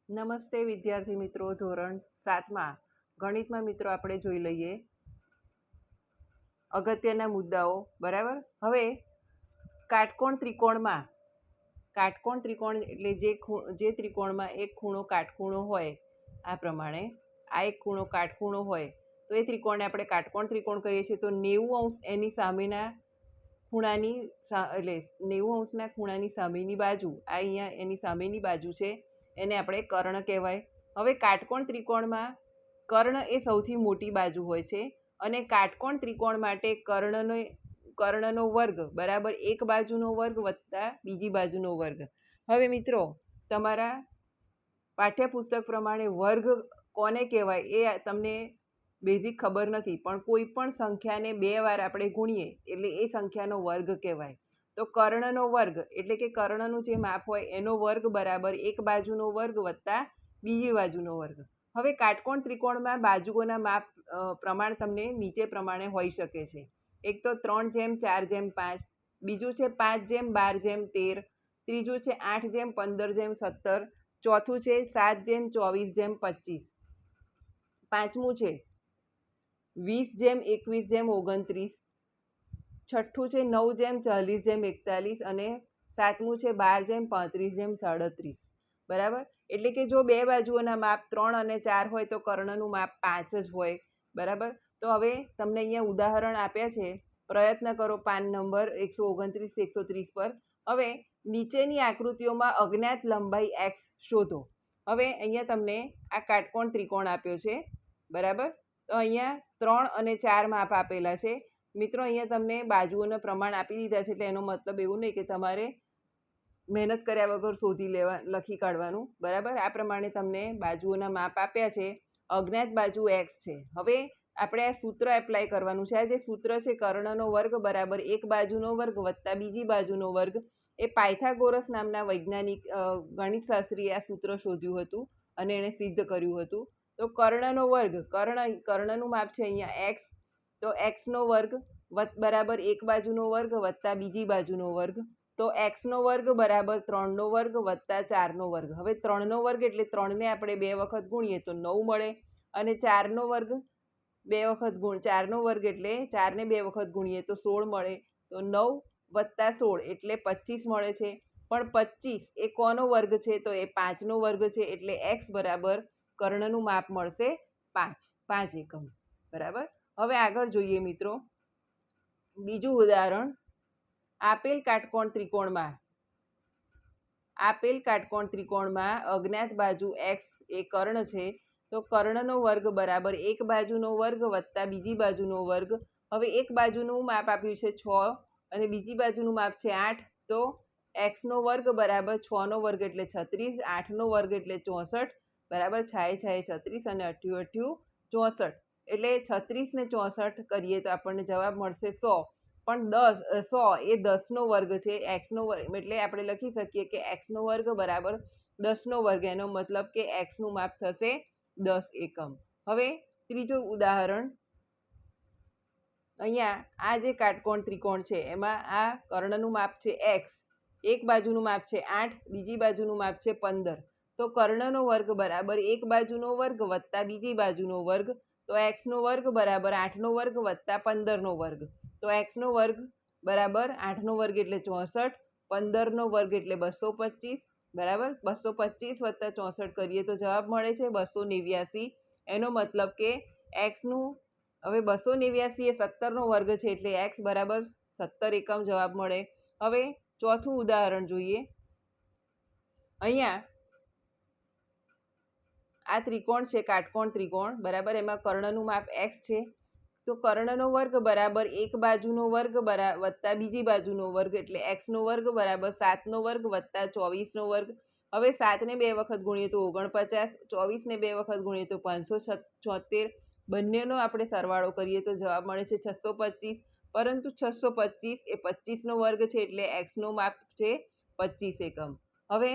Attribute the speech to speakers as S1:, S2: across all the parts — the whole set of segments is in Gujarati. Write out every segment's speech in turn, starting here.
S1: નમસ્તે વિદ્યાર્થી મિત્રો, ધોરણ 7માં ગણિતમાં મિત્રો આપણે જોઈ લઈએ અગત્યના મુદ્દાઓ. બરાબર. હવે કાટકોણ ત્રિકોણમાં એટલે જે ત્રિકોણમાં એક ખૂણો કાટખૂણો હોય, આ પ્રમાણે આ એક ખૂણો કાટખૂણો હોય તો એ ત્રિકોણને આપણે કાટકોણ ત્રિકોણ કહીએ છીએ. તો 90° એની સામેના ખૂણાની એટલે 90° ખૂણાની સામેની બાજુ, આ અહીંયા એની સામેની બાજુ છે, એને આપણે કર્ણ કહેવાય. હવે કાટકોણ ત્રિકોણમાં કર્ણ એ સૌથી મોટી બાજુ હોય છે અને કાટકોણ ત્રિકોણ માટે કર્ણનો વર્ગ બરાબર એક બાજુનો વર્ગ વત્તા બીજી બાજુનો વર્ગ. હવે મિત્રો, તમારા પાઠ્યપુસ્તક પ્રમાણે વર્ગ કોને કહેવાય એ તમને બેઝિક ખબર નથી, પણ કોઈ પણ સંખ્યાને 2 વાર આપણે ગુણીએ એટલે એ સંખ્યાનો વર્ગ કહેવાય. તો કર્ણનો વર્ગ એટલે કે કર્ણનું જે માપ હોય એનો વર્ગ બરાબર એક બાજુનો વર્ગ વત્તા બીજી બાજુનો વર્ગ. હવે કાટકોણ ત્રિકોણમાં બાજુઓના માપ પ્રમાણ તમને નીચે પ્રમાણે હોઈ શકે છે. એક તો 3:4:5, બીજું છે 5:12:13, ત્રીજું છે 8:15:17, ચોથું છે 7:24:25, પાંચમું છે 20:21:29, છઠ્ઠું છે 9:40:41 અને સાતમું છે 12:35:37. બરાબર. એટલે કે જો બે બાજુઓના માપ 3 અને 4 હોય તો કર્ણનું માપ 5 જ હોય. બરાબર. તો હવે તમને અહીંયા ઉદાહરણ આપ્યા છે, પ્રયત્ન કરો પાન નંબર 129-130 પર. હવે નીચેની આકૃતિઓમાં અજ્ઞાત લંબાઈ x શોધો. હવે અહીંયા તમને આ કાટકોણ ત્રિકોણ આપ્યો છે. બરાબર. તો અહીંયા 3 અને 4 માપ આપેલા છે. મિત્રો, અહીંયા તમને બાજુઓના પ્રમાણ આપી દીધા છે, એટલે એનો મતલબ એવું નહીં કે તમારે મહેનત કર્યા વગર લખી કાઢવાનું. બરાબર. આ પ્રમાણે તમને બાજુઓના માપ આપ્યા છે. અજ્ઞાત બાજુ x છે. હવે આપણે આ સૂત્ર એપ્લાય કરવાનું છે. આ જે સૂત્ર છે કર્ણનો વર્ગ બરાબર એક બાજુનો વર્ગ વત્તા બીજી બાજુનો વર્ગ, એ પાયથાગોરસ નામના વૈજ્ઞાનિક ગણિતશાસ્ત્રીએ આ સૂત્ર શોધ્યું હતું અને એણે સિદ્ધ કર્યું હતું. તો કર્ણનો વર્ગ, કર્ણનું માપ છે અહીંયા x, તો x નો વર્ગ બરાબર એક બાજુનો વર્ગ વત્તા બીજી બાજુનો વર્ગ. તો x નો વર્ગ બરાબર 3નો વર્ગ વત્તા 4નો વર્ગ. હવે 3નો વર્ગ એટલે 3ને આપણે 2 વખત ગુણીએ તો 9 મળે, અને 4નો વર્ગ 4નો વર્ગ એટલે 4ને 2 વખત ગુણીએ તો 16 મળે. તો 9 વત્તા 16 એટલે 25 મળે છે. પણ 25 એ કોનો વર્ગ છે? તો એ 5નો વર્ગ છે. એટલે x બરાબર કર્ણનું માપ મળશે 5 એકમ. બરાબર. હવે આગળ જોઈએ મિત્રો બીજું ઉદાહરણ. આપેલ કાટકોણ ત્રિકોણમાં અજ્ઞાત બાજુ x એ કર્ણ છે. તો કર્ણનો વર્ગ બરાબર એક બાજુનો વર્ગ વત્તા બીજી બાજુનો વર્ગ. હવે એક બાજુનું માપ આપ્યું છે 6 અને બીજી બાજુનું માપ છે 8. તો x નો વર્ગ બરાબર 6નો વર્ગ એટલે 36, 8નો વર્ગ એટલે 64, બરાબર 6×6 = 36 અને 8×8 = 64. એટલે 36 ને 64 કરીએ તો આપણને જવાબ મળશે 100. પણ 100 એ 10નો વર્ગ છે. x નો વર્ગ એટલે આપણે લખી શકીએ કે x નો વર્ગ બરાબર 10નો વર્ગ. એનો મતલબ કે x નું માપ થશે 10 એકમ. હવે ત્રીજું ઉદાહરણ. અહીંયા આ જે કાટકોણ ત્રિકોણ છે એમાં આ કર્ણનું માપ છે x, એક બાજુનું માપ છે 8, બીજી બાજુનું માપ છે 15. તો કર્ણનો વર્ગ બરાબર એક બાજુનો વર્ગ વત્તા બીજી બાજુનો વર્ગ. તો x નો વર્ગ બરાબર 8નો વર્ગ વત્તા 15નો વર્ગ. તો x નો વર્ગ બરાબર 8નો વર્ગ એટલે 64, 15નો વર્ગ એટલે 225, બરાબર 225 વત્તા 64 કરીએ તો જવાબ મળે છે 289. એનો મતલબ કે xનું હવે 289 એ 17નો વર્ગ છે, એટલે x બરાબર 17 એકમ જવાબ મળે. હવે ચોથું ઉદાહરણ જોઈએ. અહીંયા આ ત્રિકોણ છે કાટકોણ ત્રિકોણ, બરાબર. એમાં કર્ણનું માપ x છે. તો કર્ણનો વર્ગ બરાબર એક બાજુનો વર્ગ વત્તા બીજી બાજુનો વર્ગ, એટલે x નો વર્ગ બરાબર 7નો વર્ગ વત્તા 24નો વર્ગ. હવે 7ને 2 વખત ગુણીએ તો 49, 24ને 2 વખત ગુણીએ તો 576. બંનેનો આપણે સરવાળો કરીએ તો જવાબ મળે છે 625. પરંતુ 625 એ 25નો વર્ગ છે, એટલે x નું માપ છે 25 એકમ. હવે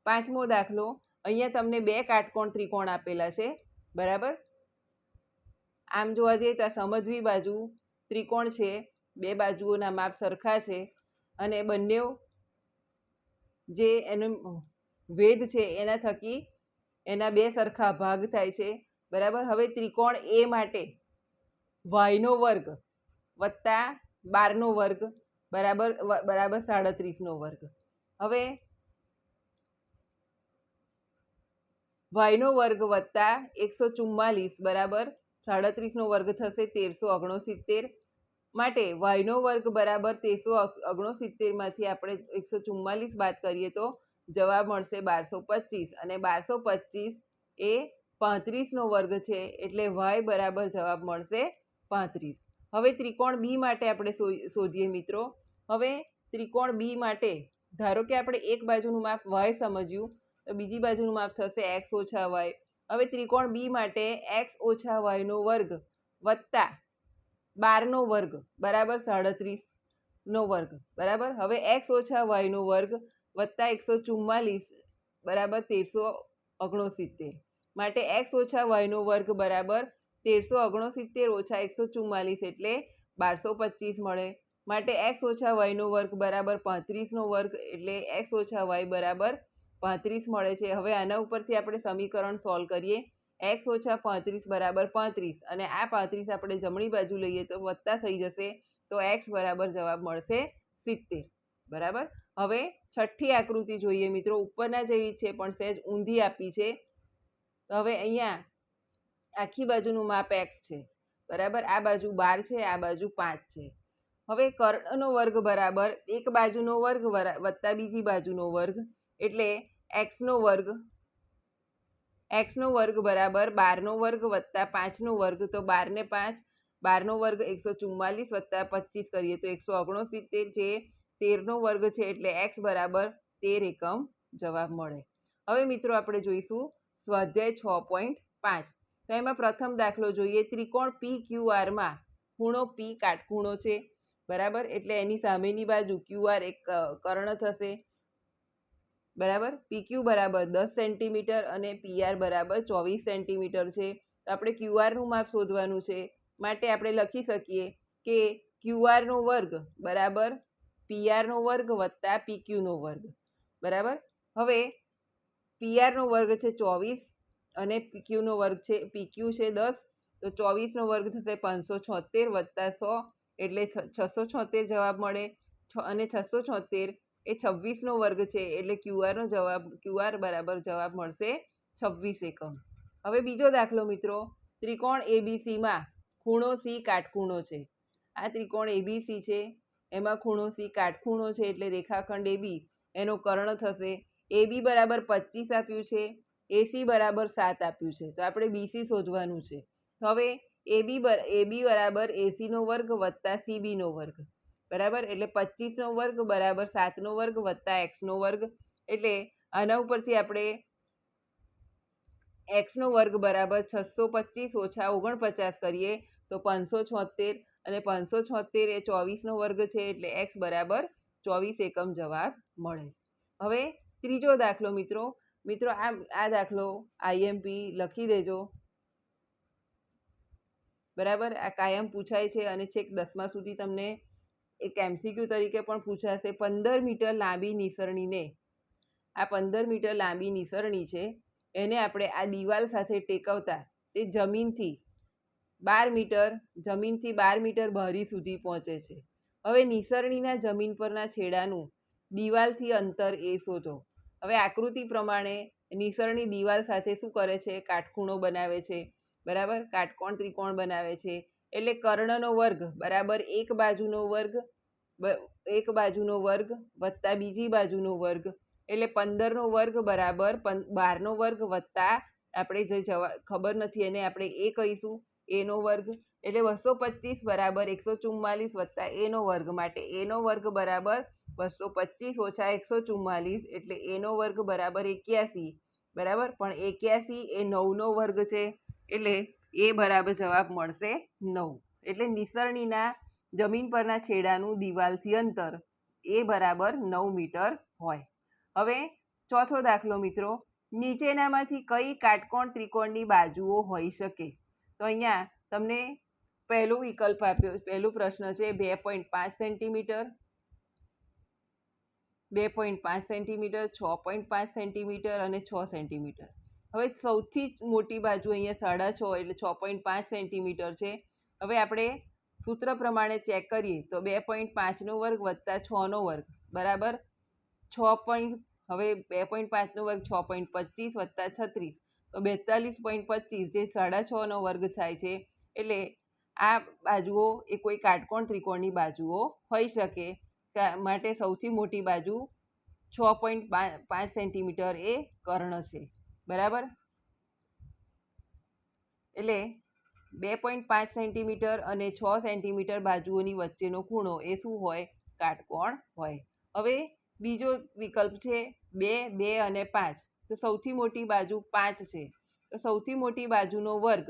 S1: પાંચમો દાખલો. અહીંયા તમને 2 કાટકોણ ત્રિકોણ આપેલા છે. બરાબર. આમ જોવા જઈએ તો આ સમજવી બાજુ ત્રિકોણ છે, બે બાજુઓના માપ સરખા છે અને બંને જે એનું વેધ છે એના થકી એના બે સરખા ભાગ થાય છે, બરાબર. હવે ત્રિકોણ એ માટે વાયનો વર્ગ વત્તા 12નો વર્ગ બરાબર બરાબર 37નો વર્ગ. હવે વાયનો વર્ગ વત્તા 144 બરાબર 37નો વર્ગ થશે 1369. માટે વાયનો વર્ગ બરાબર 1369 માંથી આપણે 144 બાદ કરીએ તો જવાબ મળશે 1225 અને 1225 એ 35નો વર્ગ છે, એટલે વાય બરાબર જવાબ મળશે 35. હવે ત્રિકોણ બી માટે આપણે શોધીએ મિત્રો. હવે ત્રિકોણ બી માટે ધારો કે આપણે એક બાજુનું માપ વાય સમજ્યું તો બીજી બાજુનું માપ થશે એક્સ ઓછા વાય. હવે ત્રિકોણ બી માટે એક્સ ઓછા વાયનો વર્ગ વત્તા 12નો વર્ગ બરાબર 37નો વર્ગ બરાબર. હવે એક્સ ઓછા વાયનો વર્ગ વત્તા 144 બરાબર 1369. માટે એક્સ ઓછા વાયનો વર્ગ બરાબર 1369 ઓછા 144 એટલે 1225 મળે. માટે એક્સ ઓછા વાયનો વર્ગ બરાબર 35નો વર્ગ એટલે એક્સ ઓછા વાય બરાબર 35 મળે છે. હવે આના ઉપરથી આપણે સમીકરણ સોલ્વ કરીએ. એક્સ ઓછા 35 બરાબર 35 અને આ 35 આપણે જમણી બાજુ લઈએ તો વત્તા થઈ જશે, તો એક્સ બરાબર જવાબ મળશે 70. બરાબર. હવે છઠ્ઠી આકૃતિ જોઈએ મિત્રો. ઉપરના જેવી છે પણ સહેજ ઊંધી આપી છે. હવે અહીંયા આખી બાજુનું માપ એક્સ છે, બરાબર. આ બાજુ 12 છે, આ બાજુ 5 છે. હવે કર્ણનો વર્ગ બરાબર એક બાજુનો વર્ગ વત્તા બીજી બાજુનો વર્ગ એટલે એક્સનો વર્ગ બરાબર 12નો વર્ગ વત્તા 5નો વર્ગ. તો 12 ને 5 12નો વર્ગ 144 વત્તા 25 કરીએ તો 169 છે. 13નો વર્ગ છે એટલે એક્સ બરાબર 13 એકમ જવાબ મળે. હવે મિત્રો આપણે જોઈશું સ્વાધ્યાય 6.5. તો એમાં પ્રથમ દાખલો જોઈએ. ત્રિકોણ પી ક્યુ આરમાં ખૂણો પી કાટખૂણો છે, બરાબર. એટલે એની સામેની બાજુ ક્યુ આર એક કર્ણ થશે, બરાબર. પીક્યુ બરાબર 10 સેન્ટીમીટર અને પીઆર બરાબર 24 સેન્ટીમીટર છે. તો આપણે ક્યુઆરનું માપ શોધવાનું છે. માટે આપણે લખી શકીએ કે ક્યુઆરનો વર્ગ બરાબર પીઆરનો વર્ગ વત્તા પીક્યુનો વર્ગ, બરાબર. હવે પીઆરનો વર્ગ છે 24 અને પીક્યુનો વર્ગ છે પીક્યુ છે 10. તો 24નો વર્ગ થશે 576 વત્તા 100 એટલે 676 જવાબ મળે. અને 676 એ 26નો વર્ગ છે એટલે ક્યુઆર બરાબર જવાબ મળશે 26 એકમ. હવે બીજો દાખલો મિત્રો. ત્રિકોણ એબીસીમાં ખૂણો સી કાટખૂણો છે. આ ત્રિકોણ એબીસી છે, એમાં ખૂણો સી કાટખૂણો છે એટલે રેખાખંડ એબી એનો કર્ણ થશે. એબી બરાબર 25 આપ્યું છે, એસી બરાબર 7 આપ્યું છે. તો આપણે બીસી શોધવાનું છે. હવે એબી બરાબર એસીનો વર્ગ વત્તા સીબીનો વર્ગ, બરાબર. એટલે 25નો વર્ગ બરાબર 7નો વર્ગ વત્તા એક્સનો વર્ગ. એટલે આના ઉપરથી આપણે એક્સનો વર્ગ બરાબર 625 ઓછા 49 કરીએ તો 576 અને 576 એ 24નો વર્ગ છે એટલે એક્સ બરાબર 24 એકમ જવાબ મળે. હવે ત્રીજો દાખલો મિત્રો. આ દાખલો આઈએમપી લખી દેજો, બરાબર. આ કાયમ પૂછાય છે અને છેક 10મા સુધી તમને એક એમસીક્યુ તરીકે પણ પૂછાશે. 15 મીટર લાંબી નિસરણીને, આ 15 મીટર લાંબી નિસરણી છે, એને આપણે આ દિવાલ સાથે ટેકવતા તે જમીનથી 12 મીટર બારી સુધી પહોંચે છે. હવે નિસરણીના જમીન પરના છેડાનું દિવાલથી અંતર એ શોધો. હવે આકૃતિ પ્રમાણે નિસરણી દિવાલ સાથે શું કરે છે? કાટખૂણો બનાવે છે, બરાબર. કાટકોણ ત્રિકોણ બનાવે છે. એટલે કર્ણનો વર્ગ બરાબર એક બાજુનો વર્ગ વત્તા બીજી બાજુનો વર્ગ એટલે 15નો વર્ગ બરાબર 12નો વર્ગ વત્તા આપણે જે ખબર નથી એને આપણે એ કહીશું એનો વર્ગ. એટલે 225 બરાબર 144 વત્તા એનો વર્ગ. માટે એનો વર્ગ બરાબર 225 ઓછા 144 એટલે એનો વર્ગ બરાબર 81, બરાબર. પણ 81 એ 9નો વર્ગ છે એટલે એ બરાબર જવાબ મળશે 9. એટલે નિસરણીના જમીન પરના છેડાનું દિવાલથી અંતર એ બરાબર 9 મીટર હોય. હવે ચોથો દાખલો મિત્રો. નીચેનામાંથી કઈ કાટકોણ ત્રિકોણની બાજુઓ હોઈ શકે? તો અહીંયા તમને પહેલો વિકલ્પ આપ્યો, પહેલો પ્રશ્ન છે 2.5 સેન્ટીમીટર, 2.5 સેન્ટીમીટર, 6.5 સેન્ટીમીટર અને 6 સેન્ટીમીટર. હવે સૌથી મોટી બાજુ અહીંયા 6.5 એટલે 6.5 સેન્ટીમીટર છે. હવે આપણે સૂત્ર પ્રમાણે ચેક કરીએ તો 2.5નો વર્ગ વત્તા 6નો વર્ગ બરાબર 6. હવે 2.5નો વર્ગ 6.25 વત્તા 36 તો 42.25 જે 6.5નો વર્ગ થાય છે. એટલે આ બાજુઓ એ કોઈ કાટકોણ ત્રિકોણની બાજુઓ હોઈ શકે. માટે સૌથી મોટી બાજુ 6.5 સેન્ટીમીટર એ કર્ણ છે બરાબર. એટલે 2.5 સેન્ટીમીટર અને 6 સેન્ટીમીટર બાજુઓની વચ્ચેનો ખૂણો એ શું હોય? કાટકોણ હોય. હવે બીજો વિકલ્પ છે 2, 2 અને 5. તો સૌથી મોટી બાજુ 5 છે તો સૌથી મોટી બાજુનો વર્ગ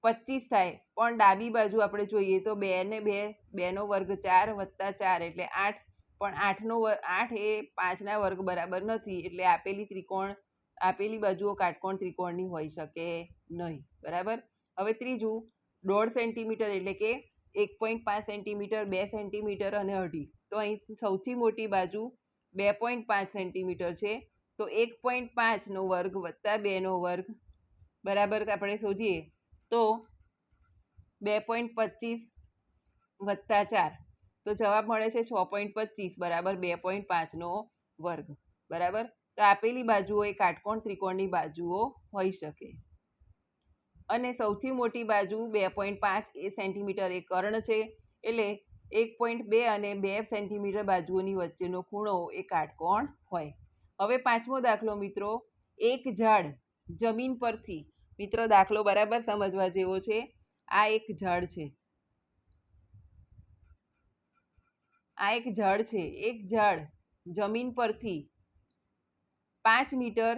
S1: 25 થાય. પણ ડાબી બાજુ આપણે જોઈએ તો 2 ને 2, 2નો વર્ગ 4 વત્તા 4 એટલે 8. પણ 8 એ 5ના વર્ગ બરાબર નથી. એટલે આપેલી બાજુઓ કાટકોણ ત્રિકોણની હોઈ શકે નહીં બરાબર. હવે ત્રીજું 1.5 સેન્ટીમીટર એટલે કે 1.5 સેન્ટીમીટર, 2 સેન્ટીમીટર અને 1.5. તો અહીં સૌથી મોટી બાજુ 2.5 સેન્ટીમીટર છે. તો 1.5નો વર્ગ વત્તા 2નો વર્ગ બરાબર આપણે શોધીએ તો 2.25 વત્તા 4 તો જવાબ મળે છે 6.25 બરાબર 2.5નો વર્ગ બરાબર. તો આપેલી બાજુઓ એ કાટકોણ ત્રિકોણની બાજુઓ હોઈ શકે. અને સૌથી મોટી બાજુ 2.5 સેન્ટીમીટર એ કર્ણ છે. એટલે 1.2 અને 2 સેન્ટીમીટર બાજુઓની વચ્ચેનો ખૂણો એ કાટકોણ હોય. હવે 5મો દાખલો મિત્રો, એક ઝાડ જમીન પરથી. મિત્રો દાખલો બરાબર સમજવા જેવો છે. આ એક ઝાડ છે. એક ઝાડ જમીન પરથી 5 મીટર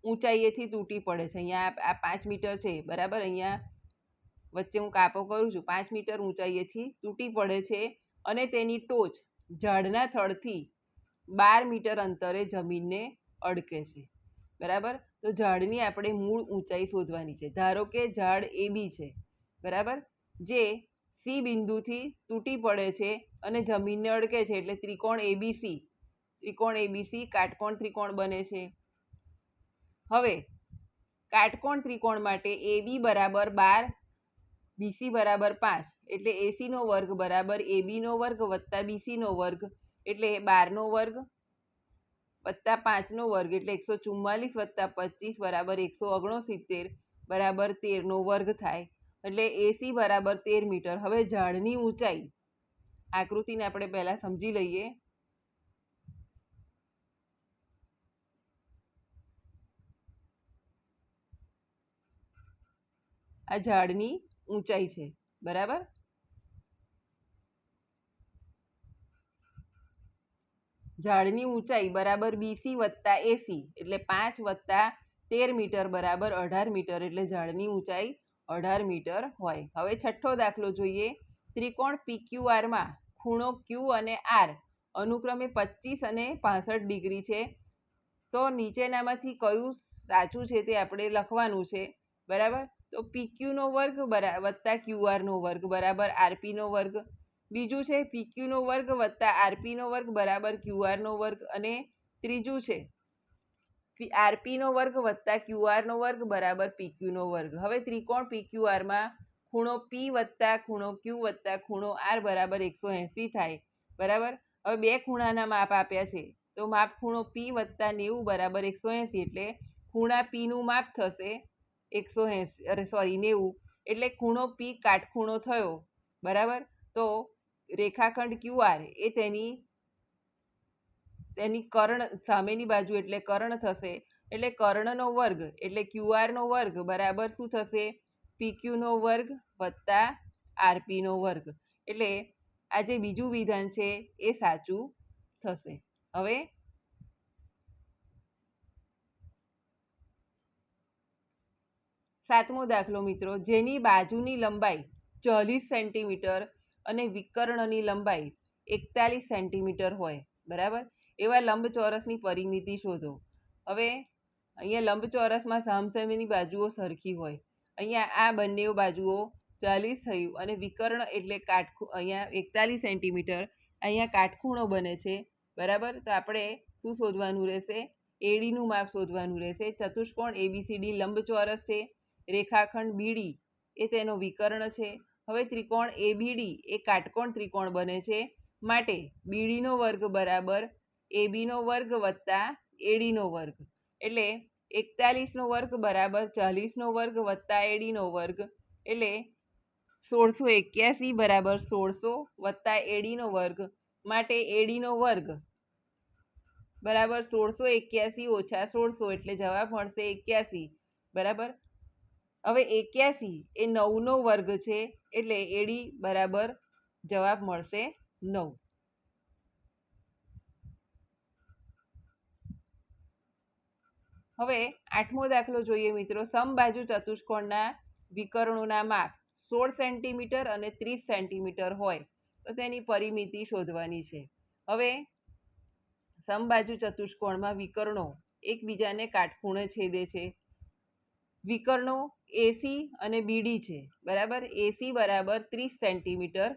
S1: ઊંચાઈએથી તૂટી પડે છે. અહીંયા આ 5 મીટર છે બરાબર. અહીંયા વચ્ચે હું કાપો કરું છું. 5 મીટર ઊંચાઈએથી તૂટી પડે છે અને તેની ટોચ ઝાડના થડથી 12 મીટર અંતરે જમીનને અડકે છે બરાબર. તો ઝાડની આપણે મૂળ ઊંચાઈ શોધવાની છે. ધારો કે ઝાડ AB છે બરાબર, જે C બિંદુથી તૂટી પડે છે અને જમીનને અડકે છે. એટલે ત્રિકોણ ABC કાટકોણ ત્રિકોણ બને છે. હવે કાટકોણ ત્રિકોણ માટે AB બરાબર 12, BC બરાબર 5 એટલે AC નો વર્ગ બરાબર AB નો વર્ગ વત્તા BC નો વર્ગ એટલે 12નો વર્ગ વત્તા 5નો વર્ગ એટલે 144 વત્તા 25 બરાબર 169 બરાબર 13નો વર્ગ થાય. એટલે AC બરાબર 13 મીટર. હવે ઝાડની ઊંચાઈ આકૃતિને આપણે પહેલા સમજી લઈએ. આ ઝાડની ઊંચાઈ છે બરાબર. ઝાડની ઊંચાઈ બરાબર BC વત્તા AC એટલે 5 વત્તા 13 મીટર બરાબર 18 મીટર. એટલે ઝાડની ઊંચાઈ 18 મીટર હોય. હવે 6થો દાખલો જોઈએ. ત્રિકોણ PQRમાં ખૂણો Q અને R અનુક્રમે 25 અને 65 ડિગ્રી છે. તો નીચેનામાંથી કયું સાચું છે તે આપણે લખવાનું છે બરાબર. તો PQનો વર્ગ વત્તા QR નો વર્ગ બરાબર RPનો વર્ગ. બીજું છે PQનો વર્ગ વત્તા RPનો વર્ગ બરાબર QR નો વર્ગ. અને ત્રીજું છે RPનો વર્ગ વત્તા QR નો વર્ગ બરાબર PQનો વર્ગ. હવે ત્રિકોણ PQRમાં ખૂણો P વત્તા ખૂણો Q વત્તા ખૂણો R બરાબર 180 થાય બરાબર. હવે બે ખૂણાના માપ આપ્યા છે તો માપ ખૂણો P વત્તા 90 બરાબર 180 એટલે ખૂણા Pનું માપ થશે 90 એટલે ખૂણો P કાટખૂણો થયો બરાબર. તો રેખાખંડ QR એ તેની કર્ણ સામેની બાજુ એટલે કર્ણ થશે. એટલે કર્ણનો વર્ગ એટલે QR નો વર્ગ બરાબર શું થશે? PQનો વર્ગ વત્તા RPનો વર્ગ. એટલે આ જે બીજું વિધાન છે એ સાચું થશે. હવે 7મો દાખલો મિત્રો, જેની બાજુની લંબાઈ 40 સેન્ટીમીટર અને વિકર્ણની લંબાઈ 41 સેન્ટીમીટર હોય બરાબર, એવા લંબચોરસની પરિમિતિ શોધો. હવે અહીંયા લંબચોરસમાં સામસામેની બાજુઓ સરખી હોય. અહીંયા આ બંને બાજુઓ 40 થયું અને વિકર્ણ એટલે અહીંયા 41 સેન્ટીમીટર. અહીંયા કાટખૂણો બને છે બરાબર. તો આપણે શું શોધવાનું રહેશે? એડીનું માપ શોધવાનું રહેશે. ચતુષ્કોણ એબીસીડી લંબચોરસ છે, રેખાખંડ બીડી એ તેનો વિકર્ણ છે. હવે ત્રિકોણ એબીડી એ કાટકોણ ત્રિકોણ બને છે, માટે બીડીનો વર્ગ બરાબર એબીનો વર્ગ વત્તા એડીનો વર્ગ, એટલે 41નો વર્ગ બરાબર 40નો વર્ગ વત્તા એડીનો વર્ગ, એટલે 1681 બરાબર 1600 વત્તા એડીનો વર્ગ, માટે એડીનો વર્ગ બરાબર 1681 ઓછા 1600, એટલે જવાબ મળશે 81. બરાબર. હવે 81 એ 9નો વર્ગ છે, એટલે એડી બરાબર જવાબ મળશે 9. હવે 8મો દાખલો જોઈએ મિત્રો. સમબાજુ ચતુષ્કોણના વિકર્ણોના માપ 16 સેન્ટીમીટર અને 30 સેન્ટીમીટર હોય તો તેની પરિમિતિ શોધવાની છે. હવે સમબાજુ ચતુષ્કોણમાં વિકર્ણો એકબીજાને કાટખૂણે છેદે છે. વિકર્ણો એસી અને બીડી છે. બરાબર. એસી બરાબર 30 સેન્ટીમીટર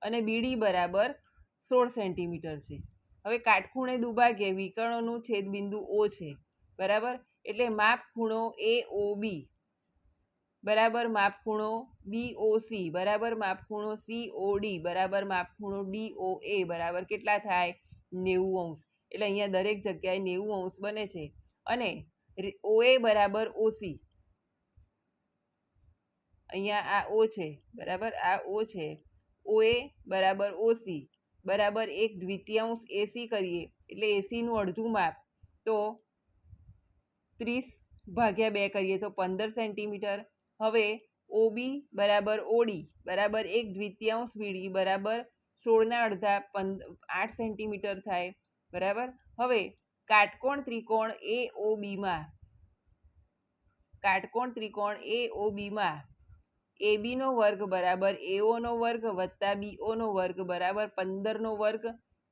S1: અને બીડી બરાબર 16 સેન્ટીમીટર છે. હવે કાટખૂણે દુભાગે વિકર્ણોનું છેદબિંદુ ઓ છે. બરાબર. એટલે માપ ખૂણો એઓબી બરાબર માપ ખૂણો બીઓસી બરાબર માપ ખૂણો સીઓડી બરાબર માપ ખૂણો ડીઓએ બરાબર કેટલા થાય? 90 અંશ. એટલે અહીંયા દરેક જગ્યાએ 90 અંશ બને છે. અને ઓએ બરાબર ઓસી, અહીંયા આ ઓ છે. બરાબર. આ ઓ છે. ઓએ બરાબર ઓસી બરાબર 1/2 એસી કરીએ એટલે એસીનું અડધું માપ, તો 30 ભાગ્યા 2 કરીએ તો 15 સેન્ટીમીટર. હવે ઓબી બરાબર ઓડી બરાબર 1/2 બીડી બરાબર 16ના અડધા 8 સેન્ટીમીટર થાય. બરાબર. હવે કાટકોણ ત્રિકોણ એઓબીમાં એબીનો વર્ગ બરાબર એઓનો વર્ગ વત્તા બીઓનો વર્ગ બરાબર 15નો વર્ગ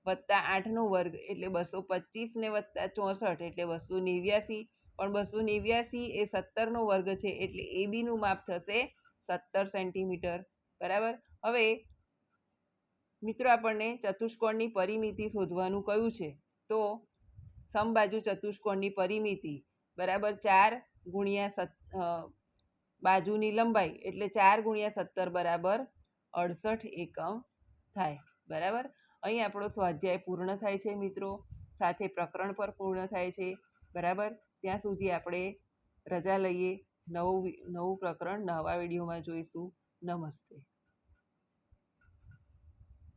S1: વત્તા 8નો વર્ગ, એટલે 225 ને વત્તા 64 એટલે 289. પણ 289 એ 17નો વર્ગ છે, એટલે એબીનું માપ થશે 17 સેન્ટીમીટર. બરાબર. હવે મિત્રો આપણને ચતુષ્કોણની પરિમિતિ શોધવાનું કયું છે, તો સમબાજુ ચતુષ્કોણની પરિમિતિ બરાબર 4 ગુણ્યા બાજુની લંબાઈ, એટલે 4 ગુણ્યા 17 બરાબર 68 એકમ થાય. બરાબર. અહીં આપણો સ્વાધ્યાય પૂર્ણ થાય છે મિત્રો, સાથે પ્રકરણ પર પૂર્ણ થાય છે. બરાબર. ત્યાં સુધી આપણે રજા લઈએ. નવું પ્રકરણ નવા વિડીયોમાં જોઈશું. નમસ્તે.